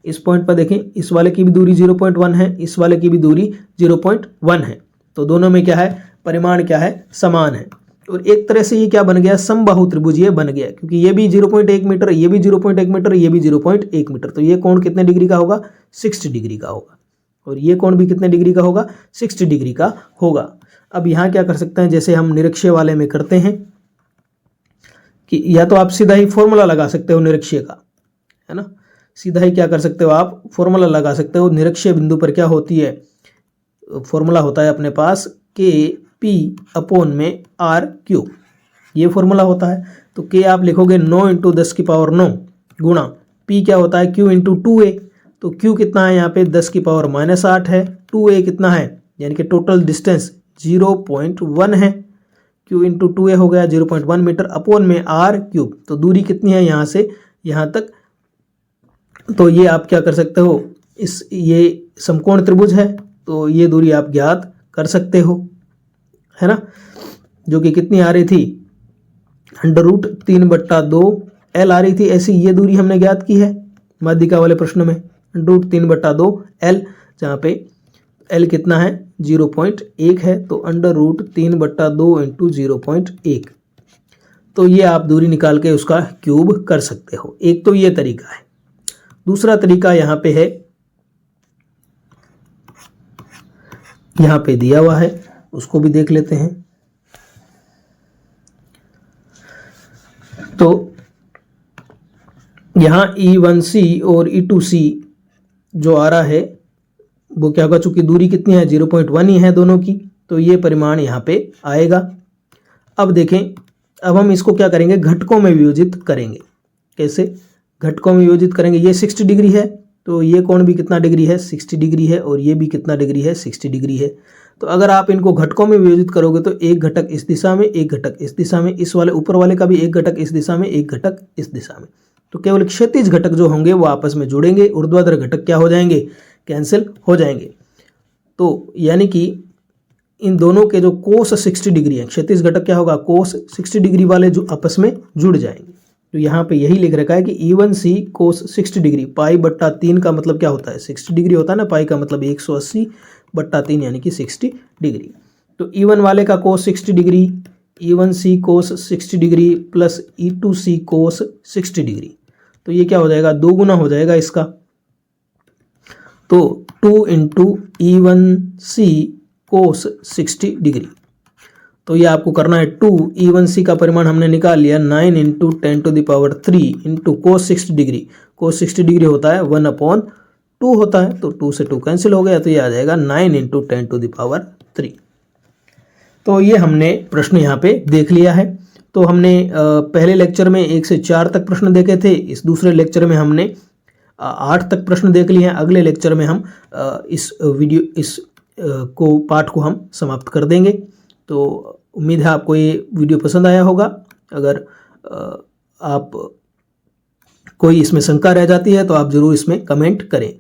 इस पॉइंट पर, देखें इस वाले की भी दूरी 0.1 है, इस वाले की भी दूरी 0.1 है, तो दोनों में क्या है, परिमाण क्या है, समान है। और एक तरह से ये क्या बन गया, समबाहु त्रिभुज ये बन गया, क्योंकि ये भी 0.1 मीटर, ये भी 0.1 मीटर, ये भी 0.1 मीटर, तो ये कोण कितने डिग्री का होगा, 60 डिग्री का होगा, और ये कोण भी कितने डिग्री का होगा, 60 डिग्री का होगा। अब यहाँ क्या कर सकते हैं, जैसे हम निरक्षीय वाले में करते हैं कि या तो आप सीधा ही फॉर्मूला लगा सकते हो निरक्षीय का, है ना, सीधा ही क्या कर सकते हो आप फॉर्मूला लगा सकते हो। निरक्षीय बिंदु पर क्या होती है, फॉर्मूला होता है अपने पास Kp/r3, ये फॉर्मूला होता है। तो K आप लिखोगे 9 × 10⁻9 गुणा P क्या होता है, Q × 2a, तो Q कितना है यहाँ पे 10⁻−8 है, 2a कितना है, यानी कि टोटल डिस्टेंस 0.1 है, Q × 2a हो गया 0.1 मीटर, अपॉन में r3, तो दूरी कितनी है यहाँ से यहाँ तक, तो ये आप क्या कर सकते हो, ये समकोण त्रिभुज है तो ये दूरी आप ज्ञात कर सकते हो, है ना, जो कि कितनी आ रही थी, √3/2 L आ रही थी। ऐसी ये दूरी हमने ज्ञात की है माध्यिका वाले प्रश्न में, √3/2 L, जहाँ पे L कितना है 0.1 है, तो √3/2 × 0.1, तो ये आप दूरी निकाल के उसका क्यूब कर सकते हो। एक तो ये तरीका है। दूसरा तरीका यहाँ पे है, यहाँ पे दिया हुआ है, उसको भी देख लेते हैं। तो यहाँ E1C और E2C जो आ रहा है वो क्या होगा, चूंकि दूरी कितनी है 0.1 ही है दोनों की, तो ये परिमाण यहाँ पे आएगा। अब देखें, अब हम इसको क्या करेंगे, घटकों में वियोजित करेंगे। कैसे घटकों में वियोजित करेंगे, ये 60 डिग्री है तो ये कोण भी कितना डिग्री है, 60 डिग्री है, और ये भी कितना डिग्री है, 60 डिग्री है। तो अगर आप इनको घटकों में विभाजित करोगे तो एक घटक इस दिशा में, एक घटक इस दिशा में, इस वाले ऊपर वाले का भी एक घटक इस दिशा में, एक घटक इस दिशा में। तो केवल क्षैतिज घटक जो होंगे वो आपस में जुड़ेंगे, ऊर्ध्वाधर घटक क्या हो जाएंगे, कैंसिल हो जाएंगे। तो यानी कि इन दोनों के जो कोस 60 डिग्री है, क्षैतिज घटक क्या होगा, कोस 60 डिग्री वाले जो आपस में जुड़ जाएंगे। तो यहाँ पे यही लिख रखा है कि E1C कोस 60 डिग्री, पाई बट्टा 3 का मतलब क्या होता है, 60 डिग्री होता है ना, पाई का मतलब 180 बट्टा 3 यानी कि 60 डिग्री। तो E1 वाले का कोस 60 डिग्री, E1C कोस 60 डिग्री प्लस E2C कोस 60 डिग्री, तो ये क्या हो जाएगा, दो गुना हो जाएगा इसका। तो 2 इंटू E1C कोस 60 डिग्री, तो ये आपको करना है 2, E1C का परिमाण हमने निकाल लिया 9 इंटू 10⁻³ इंटू कोस 60 डिग्री। कोस 60 डिग्री होता है 1/2 होता है, तो 2 से 2 कैंसिल हो गया, तो ये आ जाएगा 9 इंटू 10⁻³ तो ये हमने प्रश्न यहाँ पे देख लिया है। तो हमने पहले लेक्चर में 1 से 4 तक प्रश्न देखे थे, इस दूसरे लेक्चर में हमने 8 तक प्रश्न देख लिए हैं। अगले लेक्चर में हम इस पाठ को हम समाप्त कर देंगे। तो उम्मीद है आपको ये वीडियो पसंद आया होगा। अगर आप कोई इसमें शंका रह जाती है तो आप ज़रूर इसमें कमेंट करें।